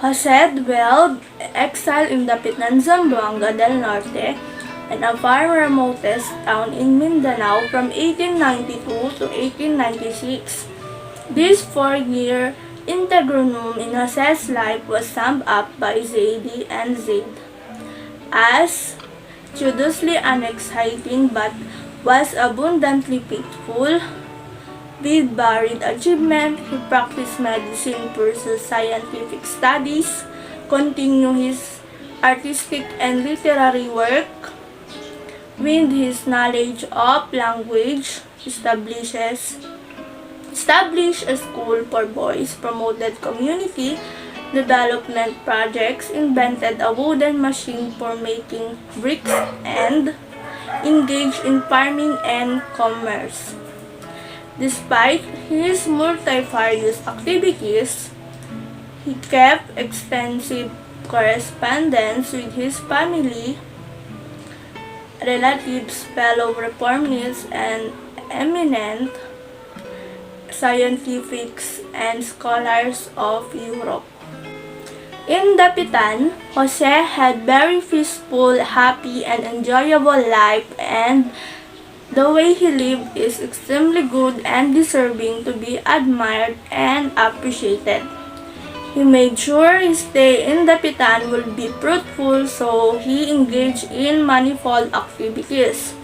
Jose dwelled exiled in Dapitan, Zamboanga del Norte, and a far remotest town in Mindanao from 1892 to 1896. This 4-year interregnum in Jose's life was summed up by Zaidi and Zaid as studiously unexciting but was abundantly faithful. With varied achievement, he practiced medicine, pursued scientific studies, continued his artistic and literary work, with his knowledge of language, established a school for boys, promoted community development projects, invented a wooden machine for making bricks, and engaged in farming and commerce. Despite his multifarious activities, he kept extensive correspondence with his family, relatives, fellow reformists, and eminent scientists and scholars of Europe. In Dapitan, Jose had very peaceful, happy, and enjoyable life, and the way he lived is extremely good and deserving to be admired and appreciated. He made sure his stay in Dapitan would be fruitful, so he engaged in manifold activities.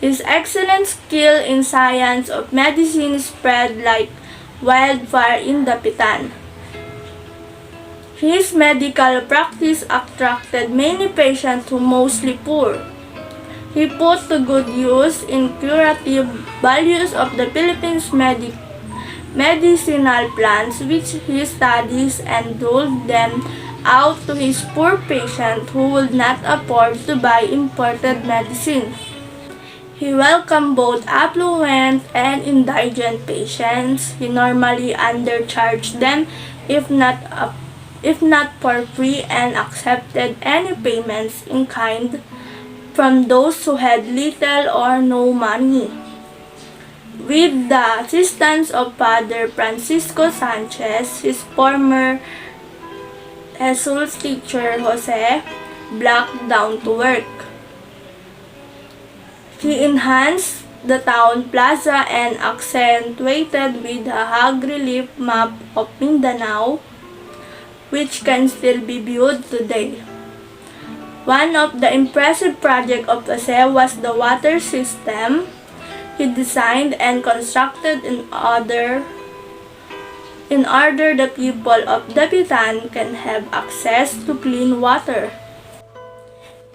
His excellent skill in science of medicine spread like wildfire in Dapitan. His medical practice attracted many patients who mostly poor. He put to good use in curative values of the Philippines medicinal plants which he studies and doled them out to his poor patients who would not afford to buy imported medicine. He welcomed both affluent and indigent patients. He normally undercharged them if not for free, and accepted any payments in kind from those who had little or no money. With the assistance of Father Francisco Sanchez, his former Jesus teacher, Jose blocked down to work. He enhanced the town plaza and accentuated with a hog relief map of Mindanao, which can still be viewed today. One of the impressive projects of Jose was the water system he designed and constructed in order the people of Dapitan can have access to clean water.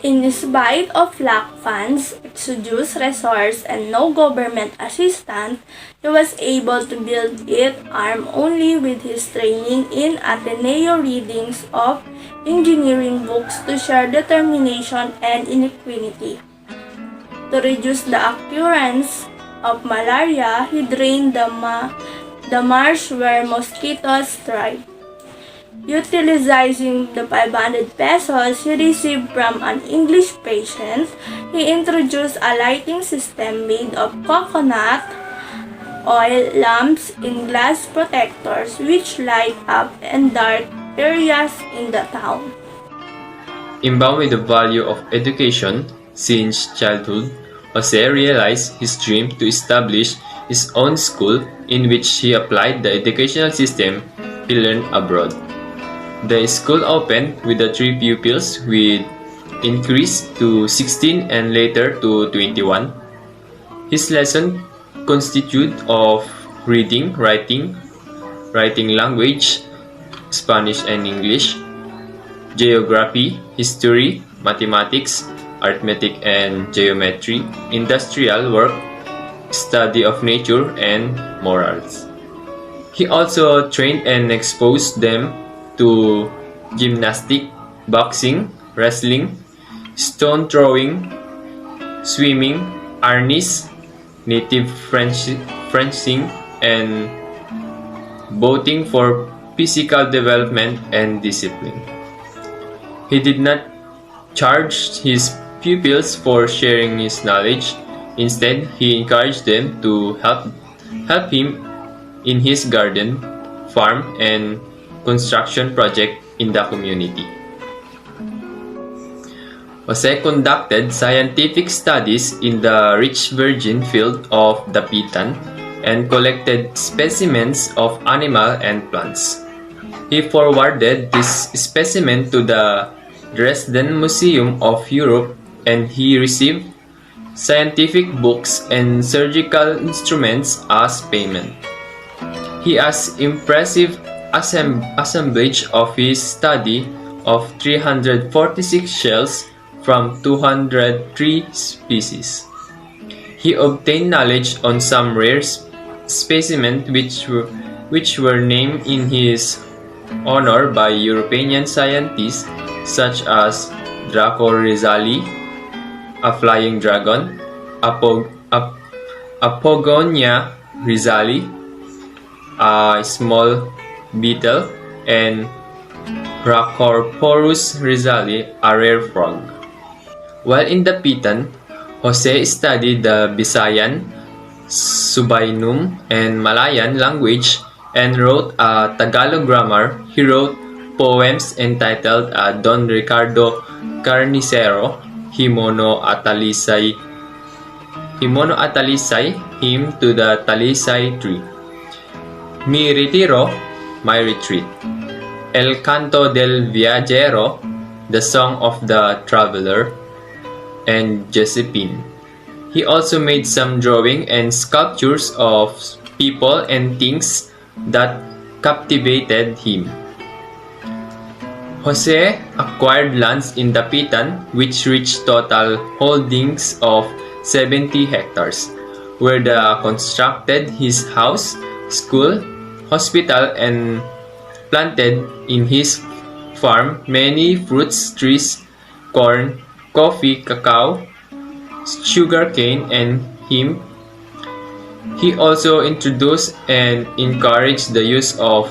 In spite of lack funds, exiguous resources, and no government assistance, he was able to build it armed only with his training in Ateneo readings of engineering books to share determination and inequality. To reduce the occurrence of malaria, he drained the marsh where mosquitoes thrive. Utilizing the 500 pesos he received from an English patient, he introduced a lighting system made of coconut oil lamps in glass protectors which light up and dark areas in the town. Imbued with the value of education since childhood, Jose realized his dream to establish his own school in which he applied the educational system he learned abroad. The school opened with the 3 pupils, with increased to 16 and later to 21. His lesson consisted of reading, writing language, Spanish and English, geography, history, mathematics, arithmetic and geometry, industrial work, study of nature, and morals. He also trained and exposed them to gymnastics, boxing, wrestling, stone throwing, swimming, harness, native fencing, and boating for physical development and discipline. He did not charge his pupils for sharing his knowledge. Instead, he encouraged them to help him in his garden, farm, and construction project in the community. Jose conducted scientific studies in the rich virgin field of Dapitan and collected specimens of animal and plants. He forwarded this specimen to the Dresden Museum of Europe and he received scientific books and surgical instruments as payment. He has impressive assemblage of his study of 346 shells from 203 species. He obtained knowledge on some rare specimens which were named in his honor by European scientists such as Draco Rizali, a flying dragon, Apogonia rizali, a small beetle, and Rhacorporus rizali, a rare frog. While in Dapitan, Jose studied the Visayan, Subaynum, and Malayan language and wrote a Tagalog grammar. He wrote poems entitled Don Ricardo Carnicero, Himono Atalisay, Hymn to the Talisay Tree, Mi Retiro, My Retreat, El Canto del Viajero, The Song of the Traveler, and Josephine. He also made some drawing and sculptures of people and things that captivated him. Jose acquired lands in Dapitan which reached total holdings of 70 hectares, where the constructed his house, school, hospital, and planted in his farm many fruits trees, corn, coffee, cacao, sugarcane, and hemp. He also introduced and encouraged the use of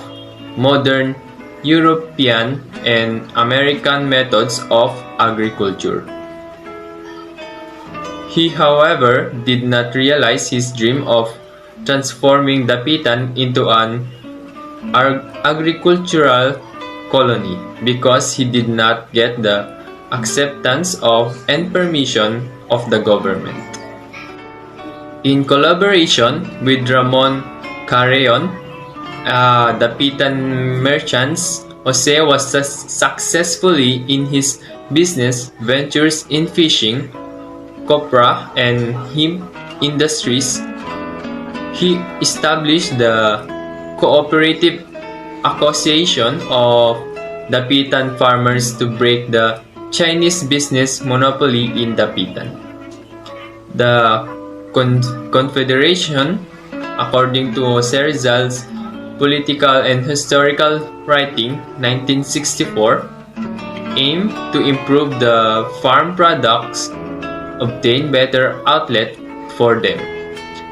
modern European and American methods of agriculture. He, however, did not realize his dream of transforming Dapitan into an agricultural colony because he did not get the acceptance of and permission of the government. In collaboration with Ramon Carreon, Dapitan merchants, Jose was successfully in his business ventures in fishing, copra, and hemp industries. He established the Cooperative Association of Dapitan farmers to break the Chinese business monopoly in Dapitan. The Confederation, according to Jose Rizal's Political and Historical Writing, 1964, aimed to improve the farm products, obtain better outlet for them,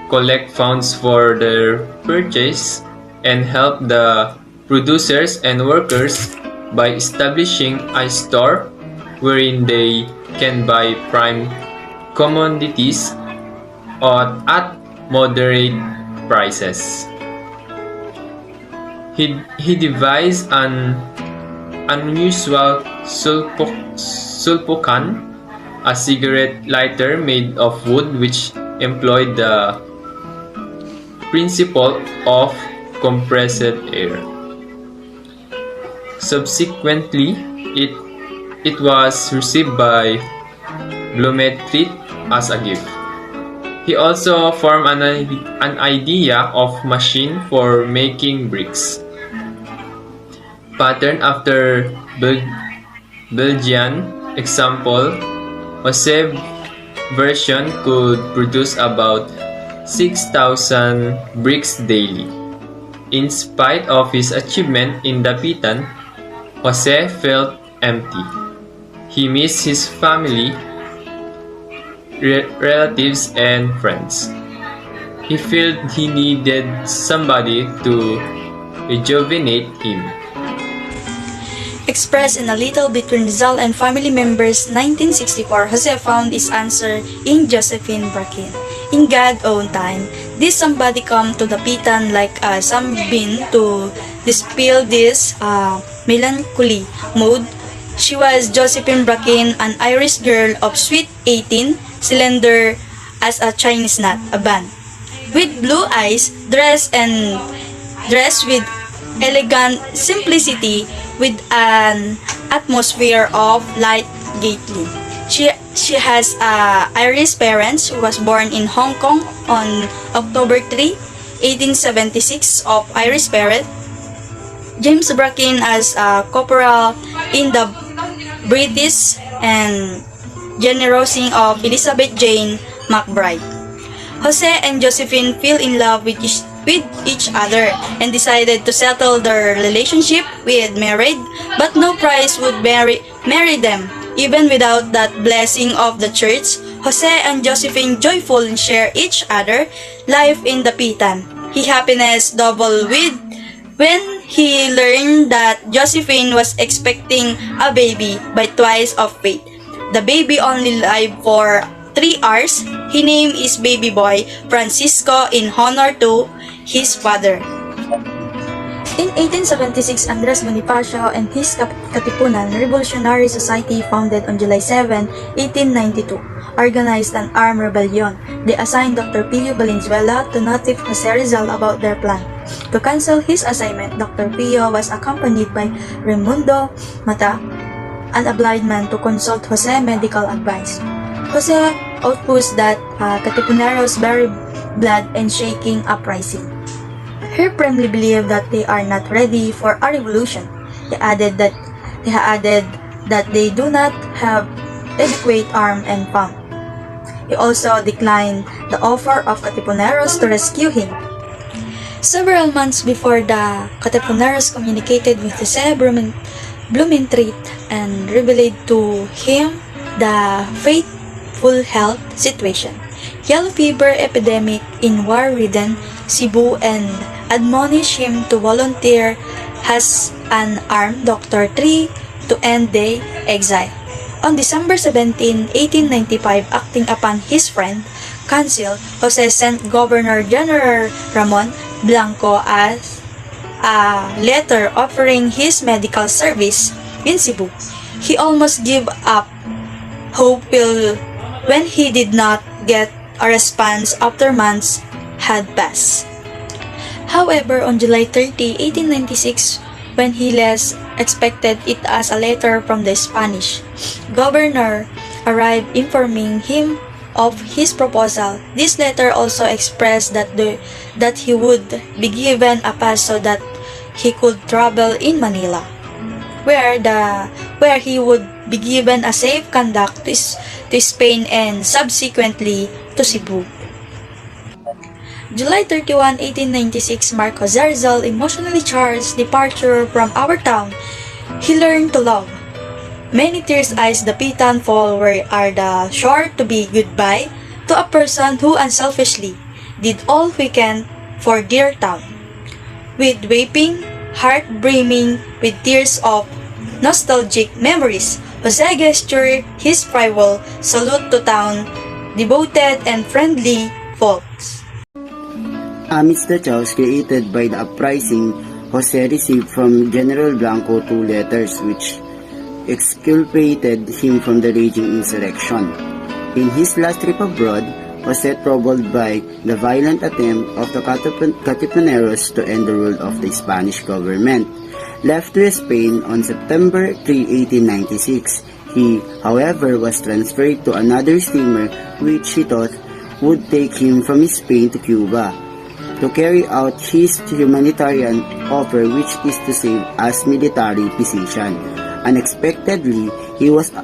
collect funds for their purchase, and help the producers and workers by establishing a store wherein they can buy prime commodities at moderate prices. He devised an unusual sulpocan, a cigarette lighter made of wood which employed the principle of compressed air. Subsequently, it was received by Blumentritt as a gift. He also formed an idea of machine for making bricks. Patterned after Belgian example, Jose's version could produce about 6,000 bricks daily. In spite of his achievement in Dapitan, Jose felt empty. He missed his family, relatives, and friends. He felt he needed somebody to rejuvenate him. Expressed in A Little Between Rizal and Family Members, 1964, Jose found his answer in Josephine Bracken. In God's own time, Did somebody come to the Pitan like some bean to dispel this melancholy mood? She was Josephine Bracken, an Irish girl of sweet 18, slender as a Chinese nut, a bun, with blue eyes, dressed with elegant simplicity, with an atmosphere of light gaiety. She has Irish parents who was born in Hong Kong on October 3, 1876 of Irish parents. James Bracken as a corporal in the British and generosity of Elizabeth Jane McBride. Jose and Josephine fell in love with each other and decided to settle their relationship with marriage, but no price would marry them. Even without that blessing of the church, Jose and Josephine joyfully share each other life in the Pitan. His happiness doubled when he learned that Josephine was expecting a baby by twice of fate. The baby only lived for 3 hours. He named his baby boy Francisco in honor to his father. In 1876, Andres Bonifacio and his Katipunan Revolutionary Society, founded on July 7, 1892, organized an armed rebellion. They assigned Dr. Pio Valenzuela to notify Jose Rizal about their plan. To cancel his assignment, Dr. Pio was accompanied by Raimundo Mata, an obliged man, to consult Jose medical advice. Jose opposed that Katipuneros very blood and shaking uprising. He firmly believed that they are not ready for a revolution. He added that they do not have adequate arm and pump. He also declined the offer of Katipuneros to rescue him. Several months before, the Katipuneros communicated with Jose Blumentritt and revealed to him the fateful health situation, yellow fever epidemic in war-ridden Cebu, and admonished him to volunteer as an armed doctor to end the exile. On December 17, 1895, acting upon his friend counsel, Jose sent Governor General Ramon Blanco as a letter offering his medical service in Cebu. He almost gave up hope when he did not get a response after months had passed. However, on July 30, 1896, when he less expected it as a letter from the Spanish governor arrived informing him of his proposal. This letter also expressed that he would be given a pass so that he could travel in Manila, where he would be given a safe conduct to Spain and subsequently to Cebu. July 31, 1896 marked Jose Rizal's emotionally charged departure from our town he learned to love. Many tears iced the Pitan fall where are the shore to be goodbye to a person who unselfishly did all we can for dear town. With weeping, heart brimming with tears of nostalgic memories, Jose gestured his farewell salute to town, devoted and friendly folks. Amidst the chaos created by the uprising, Jose received from General Blanco 2 letters which exculpated him from the raging insurrection. In his last trip abroad, Jose, troubled by the violent attempt of the Katipuneros to end the rule of the Spanish government, left to Spain on September 3, 1896. He, however, was transferred to another steamer which he thought would take him from Spain to Cuba, to carry out his humanitarian offer, which is to serve as military physician. Unexpectedly, he was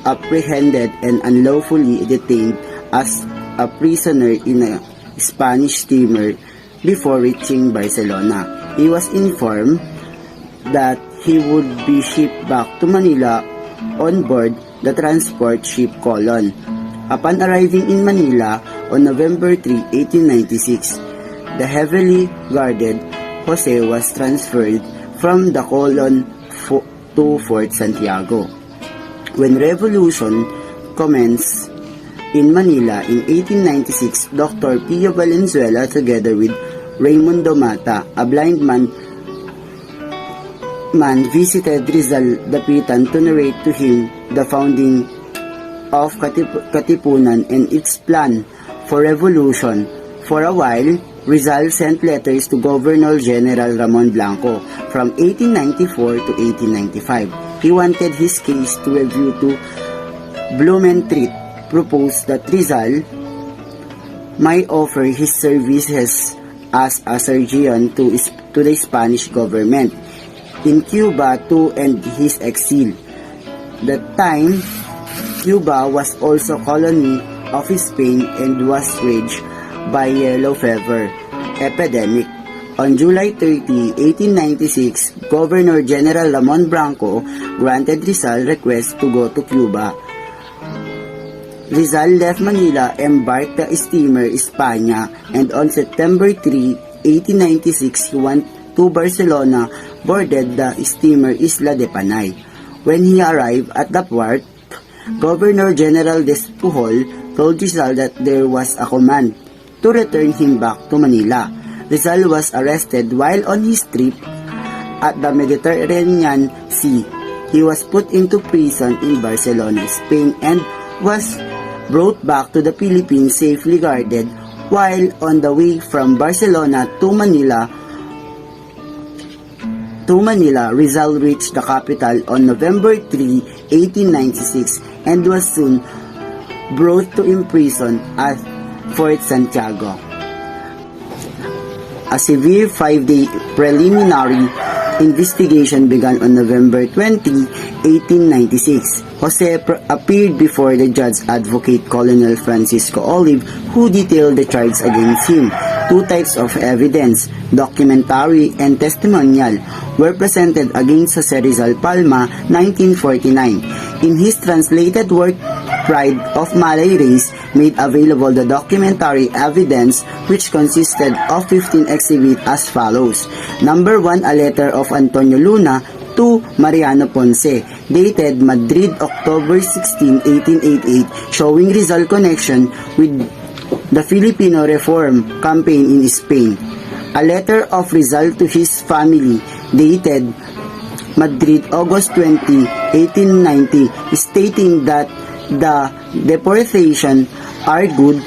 apprehended and unlawfully detained as a prisoner in a Spanish steamer before reaching Barcelona. He was informed that he would be shipped back to Manila on board the transport ship Colon. Upon arriving in Manila on November 3, 1896, the heavily guarded Jose was transferred from the Colon to Fort Santiago. When revolution commenced, In Manila in 1896, Dr. Pio Valenzuela together with Raimundo Mata, a blind man visited Rizal Dapitan to narrate to him the founding of Katipunan and its plan for revolution. For a while, Rizal sent letters to Governor General Ramon Blanco from 1894 to 1895. He wanted his case to review to Blumentritt, proposed that Rizal might offer his services as a surgeon to the Spanish government in Cuba to end his exile. That time, Cuba was also colony of Spain and was ravaged by yellow fever epidemic. On July 30, 1896, Governor General Ramon Blanco granted Rizal request to go to Cuba. Rizal left Manila, embarked the steamer España, and on September 3, 1896, he went to Barcelona, boarded the steamer Isla de Panay. When he arrived at the port, Governor General Despujol told Rizal that there was a command to return him back to Manila. Rizal was arrested while on his trip at the Mediterranean Sea. He was put into prison in Barcelona, Spain, and was brought back to the Philippines safely guarded. While on the way from Barcelona to Manila, Rizal reached the capital on November 3, 1896, and was soon brought to imprison at Fort Santiago. A severe 5-day preliminary investigation began on November 20, 1896. Jose appeared before the judge advocate Colonel Francisco Olive, who detailed the charges against him. Two types of evidence, documentary and testimonial, were presented against Jose Rizal Palma, 1949. In his translated work, Pride of Malay Race, made available the documentary evidence, which consisted of 15 exhibits as follows. Number 1, a letter of Antonio Luna to Mariano Ponce, dated Madrid, October 16, 1888, showing Rizal connection with the Filipino Reform campaign in Spain. A letter of Rizal to his family, dated Madrid, August 20, 1890, stating that the deportation are good,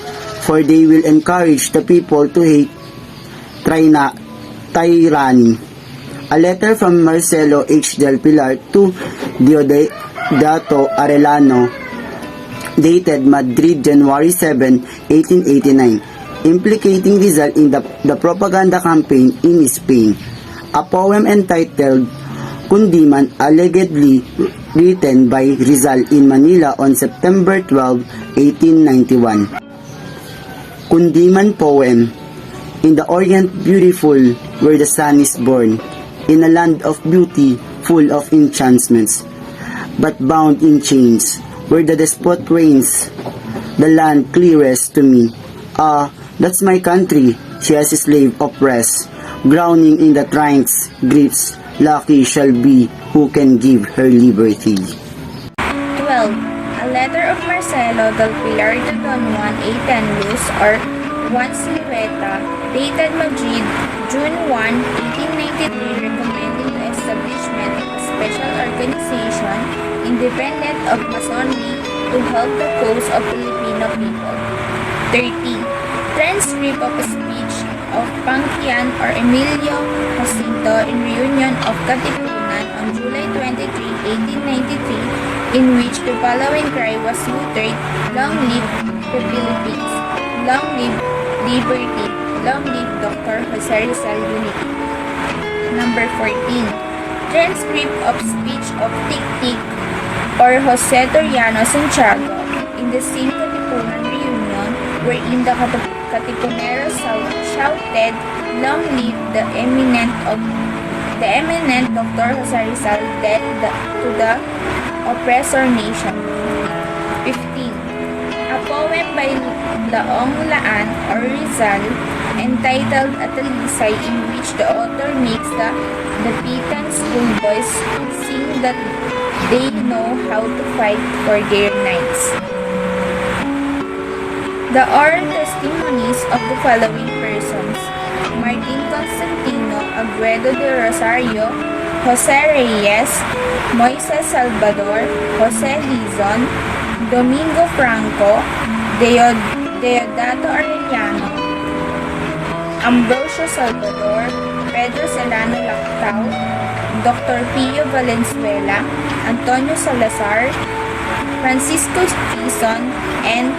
for they will encourage the people to hate tyranny. A letter from Marcelo H. del Pilar to Diodato Arellano, dated Madrid, January 7, 1889, implicating Rizal in the propaganda campaign in Spain. A poem entitled Kundiman, allegedly written by Rizal in Manila on September 12, 1891. Kundiman poem. In the Orient beautiful, where the sun is born, in a land of beauty, full of enchantments, but bound in chains, where the despot reigns, the land clearest to me. Ah, that's my country, she has a slave oppressed, drowning in the tyrant's grips. Lucky shall be who can give her liberty. 12. A letter of Marcelo del Pilar to Don Juan A. Tenluz or Juan Silueta, dated Madrid, June 1, 1893, recommending the establishment of a special organization independent of Masonry to help the cause of Filipino people. 13. Transcript of a speech of Pangkian or Emilio Jacinto in reunion of Katipunan on July 23, 1893, in which the following cry was uttered: "Long live the Philippines! Long live liberty! Long live Dr. Jose Rizal Unity!" Number 14. Transcript of speech of Tik-Tik or Jose Toriano Santiago in the same Katipunan reunion, wherein the Katipuneros shouted, "Long live the eminent Dr. Jose Rizal, death to the oppressor nation." 15. A poem by Laong Laan or Rizal entitled Atalisay, in which the author makes the Dapitan schoolboys sing that they know how to fight for their knights. The oral testimonies of the following persons: Martin Constantino Aguedo de Rosario, Jose Reyes, Moises Salvador, Jose Dizon, Domingo Franco, Deodato Arellano, Ambrosio Salvador, Pedro Serrano Lactao, Dr. Pio Valenzuela, Antonio Salazar, Francisco Tizon, and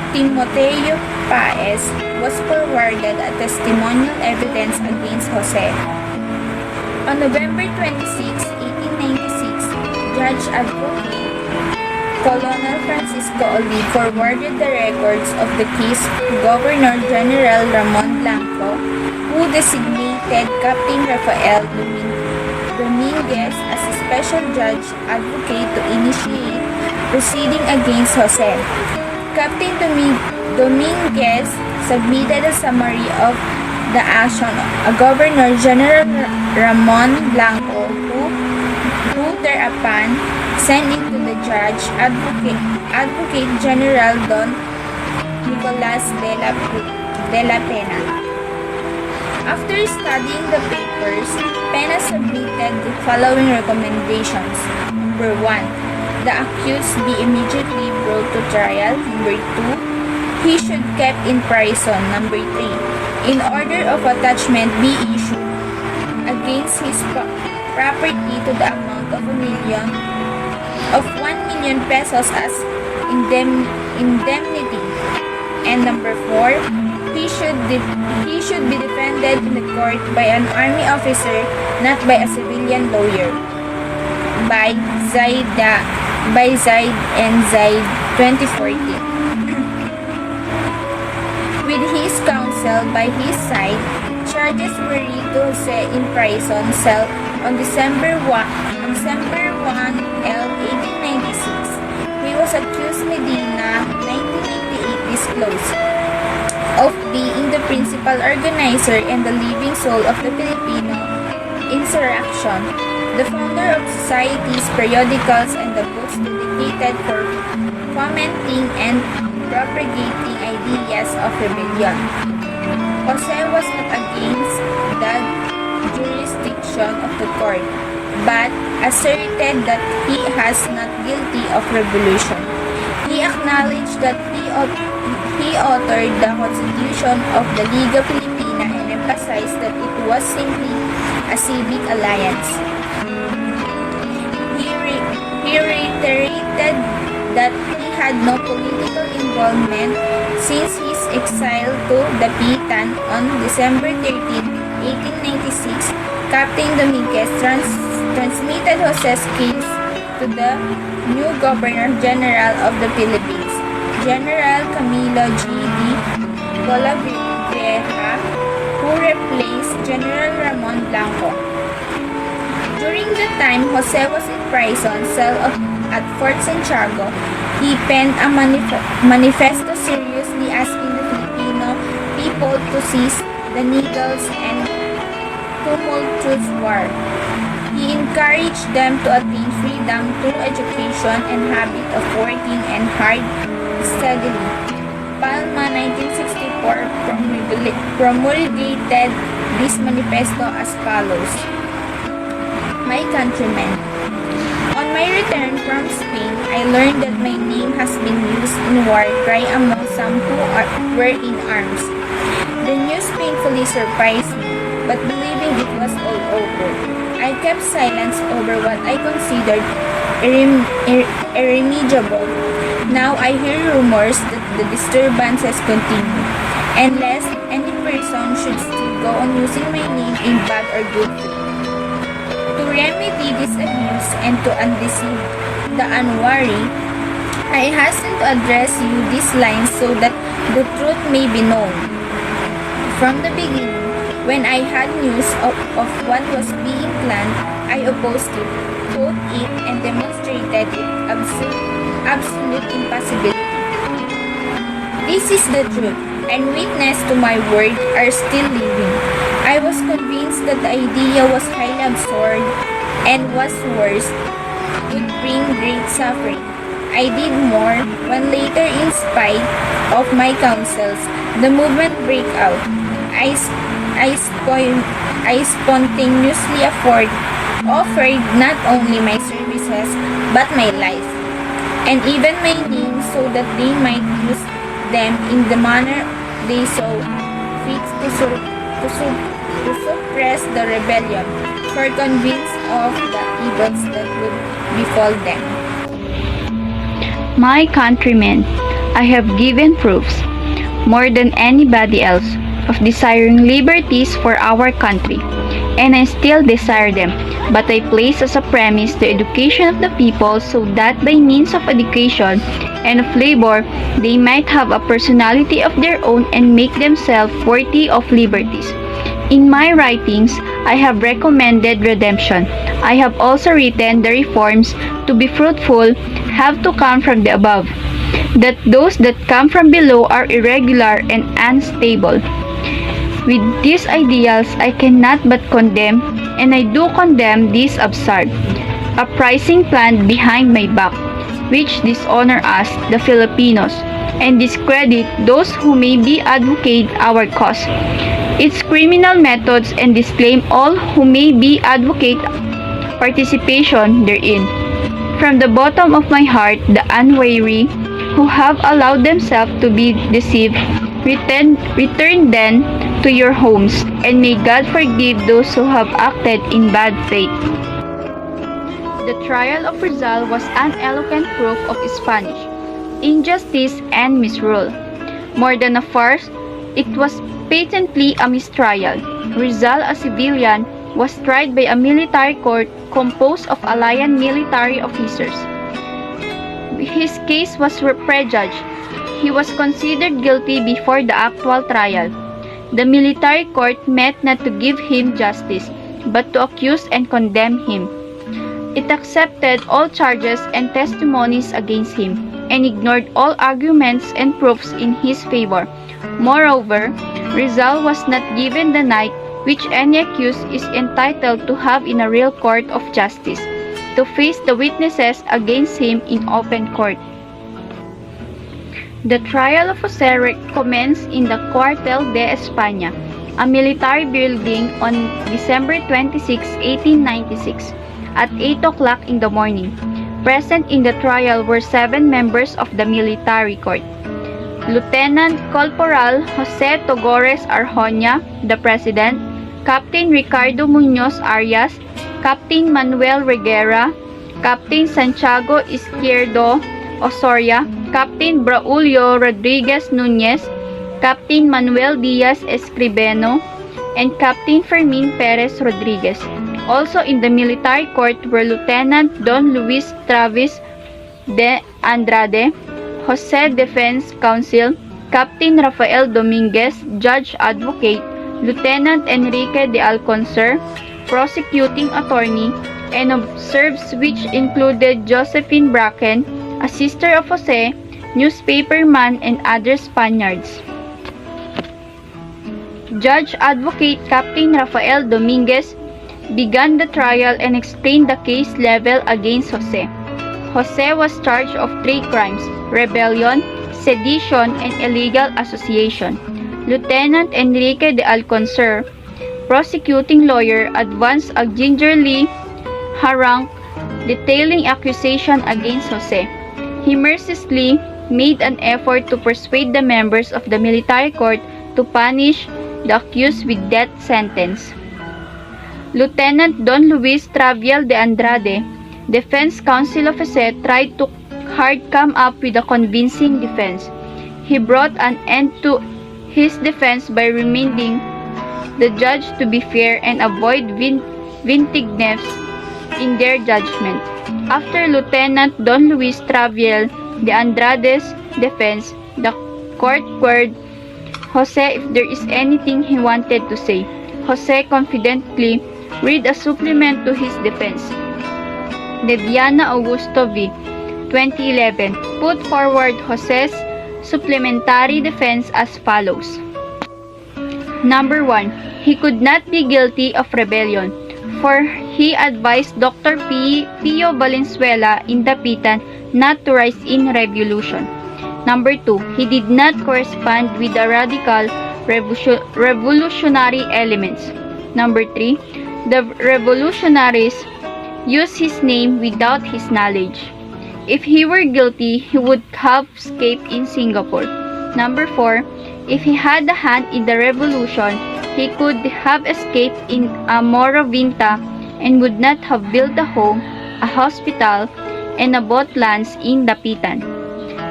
Timoteo Paez was forwarded as testimonial evidence against Jose. On November 26, 1896, Judge Advocate Colonel Francisco Olive forwarded the records of the case to Governor General Ramon Blanco, who designated Captain Rafael Dominguez as a special judge advocate to initiate proceeding against Jose. Captain Dominguez submitted a summary of the action of Governor General Ramon Blanco, who thereupon sent it to the judge, Advocate General Don Nicolas de la Pena. After studying the papers, Pena submitted the following recommendations. Number 1, the accused be immediately brought to trial. Number 2, he should kept in prison. Number 3, in order of attachment be issued against his property to the amount of 1 million pesos as indemnity. And number 4, he should be defended in the court by an army officer, not by a civilian lawyer. By Zaid and Zaid 2014. With his counsel by his side, charges were read to Jose in prison cell on December 1, 1896. He was accused Medina 1988 disclosed of being the principal organizer and the living soul of the Filipino insurrection, the founder of societies, periodicals, and the books dedicated for fomenting and propagating ideas of rebellion. Jose was not against the jurisdiction of the court, but asserted that he was not guilty of revolution. He acknowledged that he authored the Constitution of the Liga Filipina and emphasized that it was simply a civic alliance. He reiterated that he had no political involvement since his exile to Dapitan on December 13, 1896. Captain Dominguez transmitted Jose's case to the new Governor General of the Philippines, General Camilo G. D. Polavieja, who replaced General Ramon Blanco. During the time Jose was in prison cell at Fort Santiago, he penned a manifesto seriously asking the Filipino people to cease the needles and tumultuous war. He encouraged them to attain freedom through education and habit of working and hard steadily. Palma 1964 promulgated this manifesto as follows. My countrymen, on my return from Spain, I learned that my name has been used in war cry among some who were in arms. The news painfully surprised me, but believing it was all over, I kept silence over what I considered irremediable. Now I hear rumors that the disturbances continue, and lest any person should still go on using my name in bad or good faith. To remedy this abuse and to undeceive the unwary, I hasten to address you these lines so that the truth may be known. From the beginning, when I had news of what was being planned, I opposed it, fought it, and demonstrated its absolute impossibility. This is the truth, and witness to my word are still living. I was convinced that the idea was highly absurd and, was worse, would bring great suffering. I did more when later, in spite of my counsels, the movement broke out. I spontaneously offered not only my services but my life, and even my name, so that they might use them in the manner they saw fit to suppress the rebellion, for convinced of the evils that would befall them. My countrymen, I have given proofs, more than anybody else, of desiring liberties for our country, and I still desire them, but I place as a premise the education of the people, so that by means of education and of labor they might have a personality of their own and make themselves worthy of liberties. In my writings, I have recommended redemption. I have also written the reforms to be fruitful have to come from the above, that those that come from below are irregular and unstable. With these ideals, I cannot but condemn, and I do condemn this absurd, uprising planned behind my back, which dishonor us, the Filipinos, and discredit those who may be advocate our cause. Its criminal methods and disclaim all who may be advocate participation therein. From the bottom of my heart, the unwary, who have allowed themselves to be deceived, return then to your homes, and may God forgive those who have acted in bad faith. The trial of Rizal was an eloquent proof of Spanish injustice and misrule. More than a farce, it was patently a mistrial. Rizal, a civilian, was tried by a military court composed of allied military officers. His case was prejudged. He was considered guilty before the actual trial. The military court met not to give him justice, but to accuse and condemn him. It accepted all charges and testimonies against him, and ignored all arguments and proofs in his favor. Moreover, Rizal was not given the night which any accused is entitled to have in a real court of justice, to face the witnesses against him in open court. The trial of Jose commenced in the Cuartel de España, a military building, on December 26, 1896, at 8 o'clock in the morning. Present in the trial were 7 members of the military court. Lieutenant Corporal Jose Togores Arjoña, the President, Captain Ricardo Muñoz Arias, Captain Manuel Reguera, Captain Santiago Izquierdo Osoria, Captain Braulio Rodriguez Nunez, Captain Manuel Diaz Escribeno, and Captain Fermin Perez Rodriguez. Also in the military court were Lieutenant Don Luis Travis de Andrade, Jose Defense Counsel, Captain Rafael Dominguez, Judge Advocate, Lieutenant Enrique de Alconcer, Prosecuting Attorney, and observes, which included Josephine Bracken, a sister of Jose, newspaperman, and other Spaniards. Judge Advocate Captain Rafael Dominguez began the trial and explained the case leveled against Jose. Jose was charged of 3 crimes: rebellion, sedition, and illegal association. Lieutenant Enrique de Alconcer, prosecuting lawyer, advanced a gingerly harangue detailing accusation against Jose. He mercilessly made an effort to persuade the members of the military court to punish the accused with death sentence. Lieutenant Don Luis Traviel de Andrade, defense counsel of Jose, tried to hard come up with a convincing defense. He brought an end to his defense by reminding the judge to be fair and avoid vindictiveness in their judgment. After Lieutenant Don Luis Traviel de Andrade's defense, the court queried Jose if there is anything he wanted to say. Jose confidently read a supplement to his defense. De Viana Augusto v. 2011 put forward Jose's supplementary defense as follows. Number 1. He could not be guilty of rebellion, for he advised Dr. Pio Valenzuela in Dapitan not to rise in revolution. Number 2, he did not correspond with the radical revolutionary elements. Number 3, the revolutionaries used his name without his knowledge. If he were guilty, he would have escaped in Singapore. Number 4, if he had a hand in the revolution, he could have escaped in Moravinta and would not have built a home, a hospital, and bought lands in Dapitan.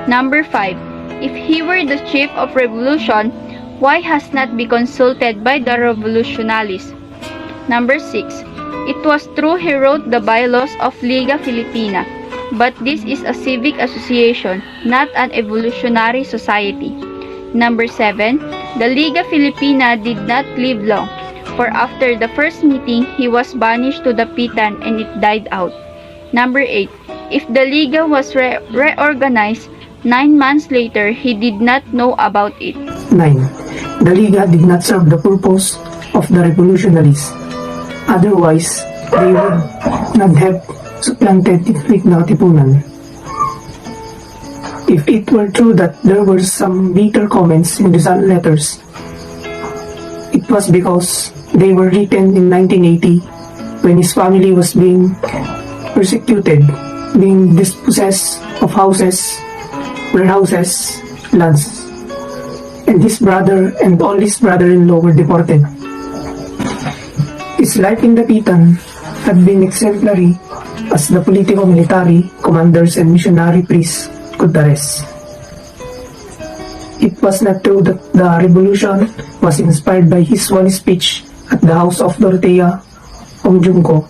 Number 5, if he were the chief of revolution, why has not been consulted by the revolutionaries? Number 6, it was true he wrote the bylaws of Liga Filipina, but this is a civic association, not an evolutionary society. Number 7, the Liga Filipina did not live long, for after the first meeting, he was banished to Dapitan and it died out. Number 8, if the Liga was reorganized, 9 months later, he did not know about it. 9. The Liga did not serve the purpose of the revolutionaries. Otherwise, they would not have supplanted with the Katipunan. If it were true that there were some bitter comments in Rizal letters, it was because they were written in 1980 when his family was being persecuted, being dispossessed of houses, warehouses, lands, and his brother and all his brother-in-law were deported. His life in Dapitan had been exemplary as the politico-military commanders and missionary priests could attest. It was not true that the revolution was inspired by his one speech at the house of Dorotea Junco,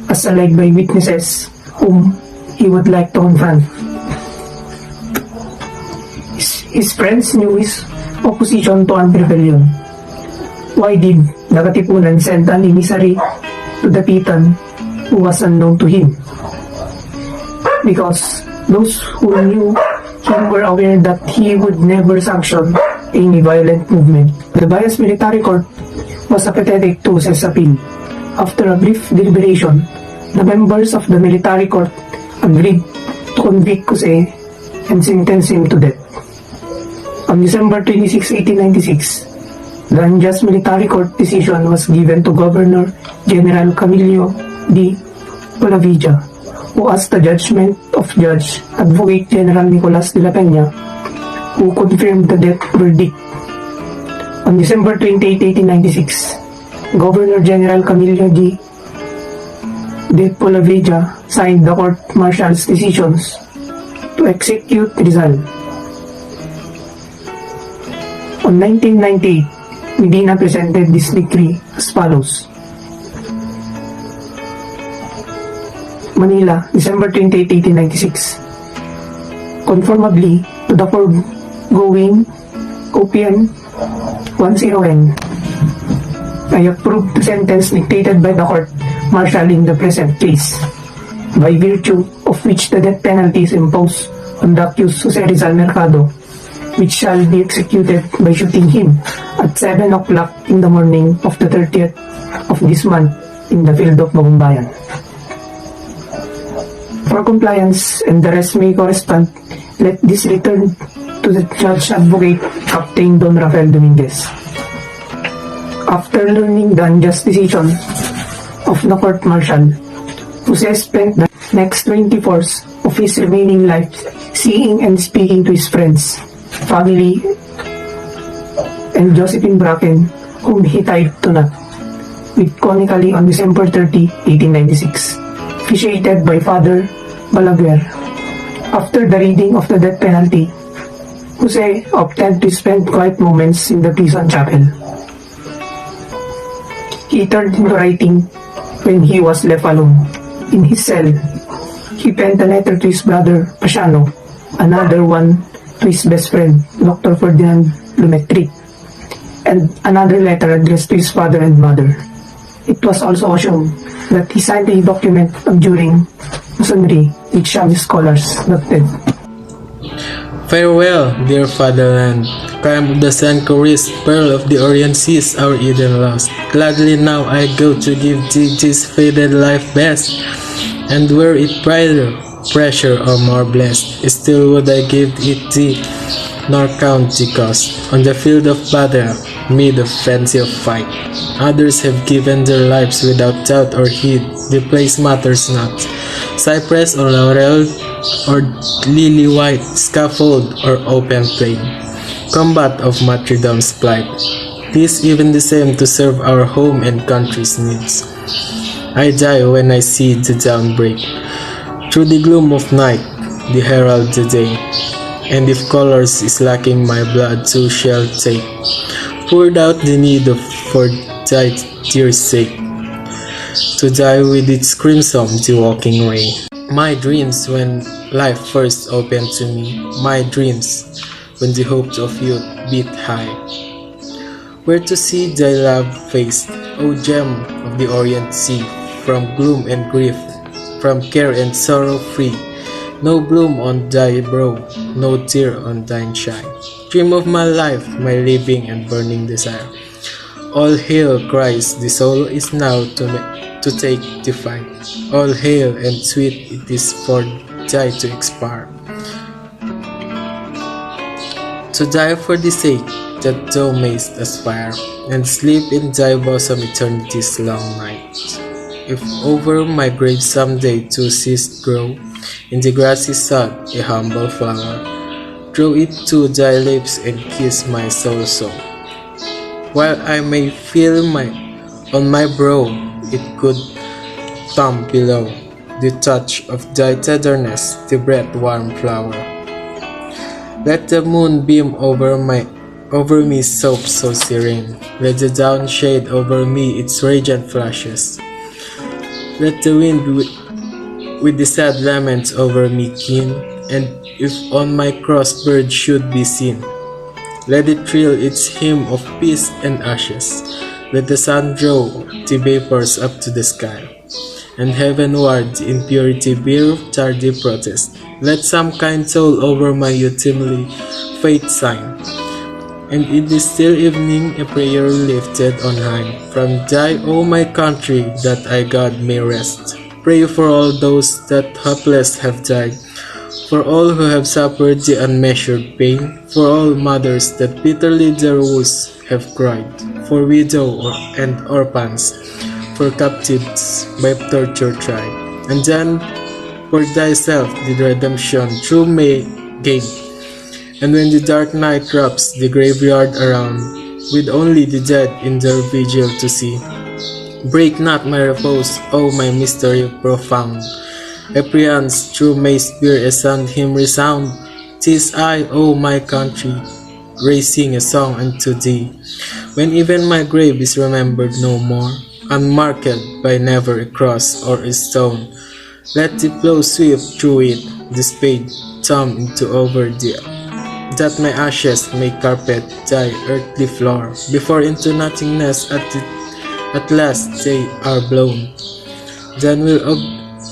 as alleged by witnesses whom he would like to confront. His friends knew his opposition to armed rebellion. Why did the Katipunan send an emissary to Dapitan who was unknown to him? Because those who knew him were aware that he would never sanction any violent movement. The biased military court was apathetic to Jose's appeal. After a brief deliberation, the members of the military court agreed to convict Jose and sentence him to death. On December 26, 1896, the unjust military court decision was given to Governor General Camilo D. Polavija, who asked the judgment of Judge Advocate General Nicolas de la Peña, who confirmed the death verdict. On December 28, 1896, Governor General Camilo D. de Polavija signed the court-martial's decisions to execute Rizal. On 1998, Medina presented this decree as follows. Manila, December 28, 1896. Conformably to the foregoing OPN 10N, I approve the sentence dictated by the court martial in the present case, by virtue of which the death penalty is imposed on the accused Jose Rizal Mercado, which shall be executed by shooting him at 7 o'clock in the morning of the 30th of this month in the field of Bagumbayan. For compliance, and the rest may correspond, let this return to the Judge Advocate Captain Don Rafael Dominguez. After learning the unjust decision of the court-martial, Jose spent the next 24 hours of his remaining life seeing and speaking to his friends, family, and Josephine Bracken, whom he tied to knot, with conically on December 30, 1896, officiated by Father Balaguer. After the reading of the death penalty, Jose opted to spend quiet moments in the prison chapel. He turned into writing when he was left alone. In his cell, he penned a letter to his brother Pasiano, another one to his best friend, Dr. Ferdinand Lumetri, and another letter addressed to his father and mother. It was also assumed that he signed a document abjuring Masonry, which some scholars noted. Farewell, dear fatherland, prime of the sun chorus, pearl of the Orient seas, our Eden lost. Gladly now I go to give thee this faded life best, and wear it brighter pressure or more blessed, still would I give it thee, nor count the cost. On the field of battle, mid of fancy of fight, others have given their lives without doubt or heed, the place matters not. Cypress or laurel or lily white, scaffold or open plain, combat of martyrdom's plight, 'tis even the same to serve our home and country's needs. I die when I see the dawn break, through the gloom of night, the herald the day, and if colors is lacking my blood too shall take, poured out the need of for thy dear sake, to die with its crimson the walking way. My dreams when life first opened to me, my dreams when the hopes of youth beat high, were to see thy love face, O gem of the Orient Sea, from gloom and grief, from care and sorrow free, no bloom on thy brow, no tear on thine shine. Dream of my life, my living and burning desire. All hail Christ, the soul is now to take the fight. All hail and sweet it is for thy to expire, to die for the sake that thou mayst aspire, and sleep in thy bosom eternity's long night. If over my grave someday to cease grow, in the grassy sod a humble flower, draw it to thy lips and kiss my soul so, while I may feel on my brow it could thumb below, the touch of thy tenderness, the breath warm flower. Let the moon beam over me soap so serene, let the down shade over me its radiant flashes. Let the wind with the sad laments over me keen, and if on my cross bird should be seen, let it trill its hymn of peace and ashes. Let the sun draw the vapors up to the sky, and heavenward in purity bear tardy protest. Let some kind soul over my untimely fate sign, and in the still evening a prayer lifted on high, from thy, O my country, that I God may rest. Pray for all those that hapless have died, for all who have suffered the unmeasured pain, for all mothers that bitterly their woes have cried, for widow and orphans, for captives by torture tried, and then for thyself the redemption true may gain. And when the dark night wraps the graveyard around, with only the dead in their vigil to see, break not my repose, O my mystery profound. Eprians through my spear a sound hymn resound. 'Tis I, O my country, raising a song unto thee, when even my grave is remembered no more, unmarked by never a cross or a stone. Let the plough sweep through it, the spade thumb into over the, that my ashes may carpet thy earthly floor, before into nothingness at last they are blown. Then will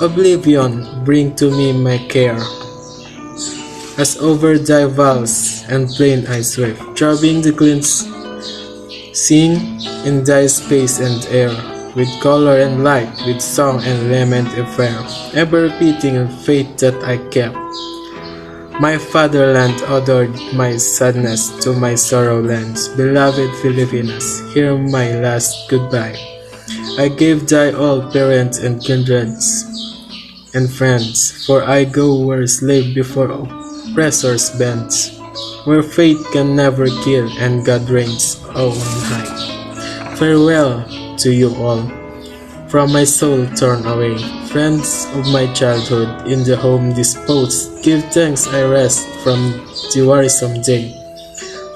oblivion bring to me my care, as over thy valls and plain I swift, throbbing the glints, sing in thy space and air, with color and light, with song and lament affair, ever repeating in faith that I kept. My fatherland adored my sadness to my sorrow lands. Beloved Filipinas, hear my last goodbye. I gave thy all parents and kindreds and friends, for I go where slave before oppressors bends, where fate can never kill and God reigns on high. Farewell to you all, from my soul torn away, friends of my childhood in the home disposed, give thanks I rest from the wearisome day.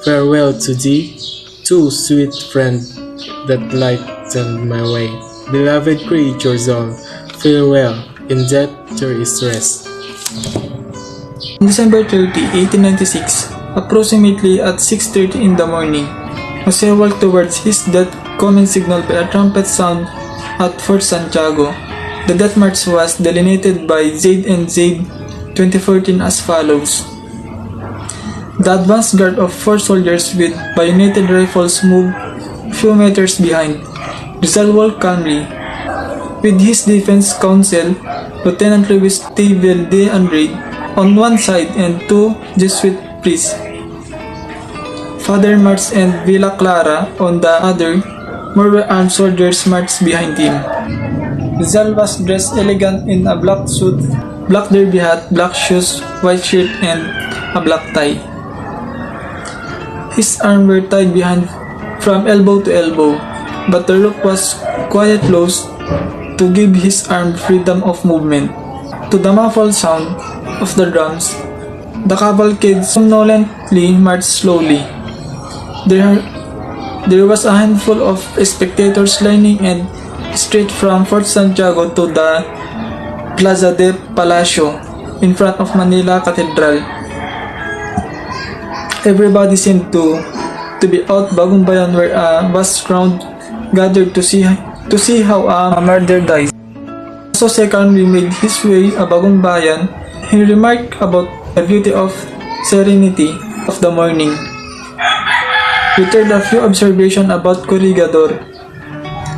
Farewell to thee, too sweet friend that lightened my way. Beloved creatures all, farewell, in death there is rest. On December 30, 1896, approximately at 6:30 in the morning, Jose walked towards his death, common signaled by a trumpet sound at Fort Santiago. The death march was delineated by Zaid and Zaid 2014 as follows. The advance guard of 4 soldiers with bayoneted rifles moved a few meters behind. Rizal walked calmly, with his defense counsel, Lieutenant Luis Tevel de Andrade, on one side and two Jesuit priests, Father Marx and Villa Clara on the other. More armed soldiers marched behind him. Rizal was dressed elegant in a black suit, black derby hat, black shoes, white shirt, and a black tie. His arms were tied behind from elbow to elbow, but the rope was quite close to give his arm freedom of movement. To the muffled sound of the drums, the cavalcade somnolently marched slowly. There was a handful of spectators lining and straight from Fort Santiago to the Plaza de Palacio in front of Manila Cathedral. Everybody seemed to be out Bagumbayan, where a vast crowd gathered to see how a murder dies. So secondly made his way a Bagumbayan, he remarked about the beauty of serenity of the morning. He uttered a few observations about Corregidor,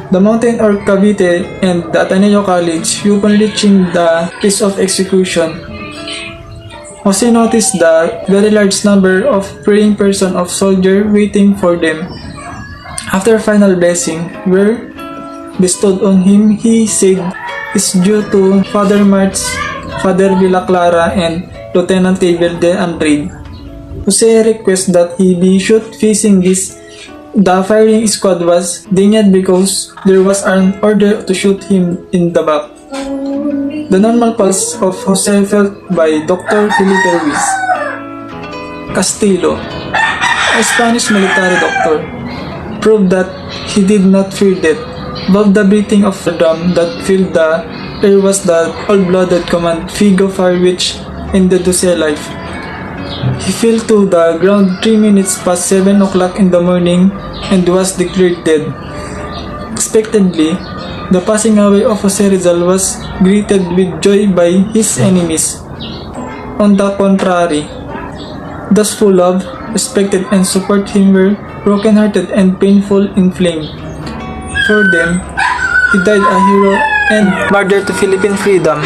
the mountain or Cavite, and the Ateneo College, upon reaching the place of execution. Jose noticed the very large number of praying persons of soldiers waiting for them. After final blessing were bestowed on him, he said is due to Father Marx, Father Villa Clara, and Lieutenant Tevel de Andrade. Jose requested that he be shot facing this. The firing squad was denied because there was an order to shoot him in the back. The normal pulse of Jose felt by Dr. Felipe Ruiz Castillo, a Spanish military doctor, proved that he did not fear death. Above the beating of the drum that filled the air was the cold-blooded command Figo fire which ended Jose's life. He fell to the ground 3 minutes past 7 o'clock in the morning and was declared dead. Expectedly, the passing away of Jose Rizal was greeted with joy by his enemies. On the contrary, those who loved, respected, and supported him were broken-hearted and painful inflamed. For them, he died a hero and martyr to Philippine freedom.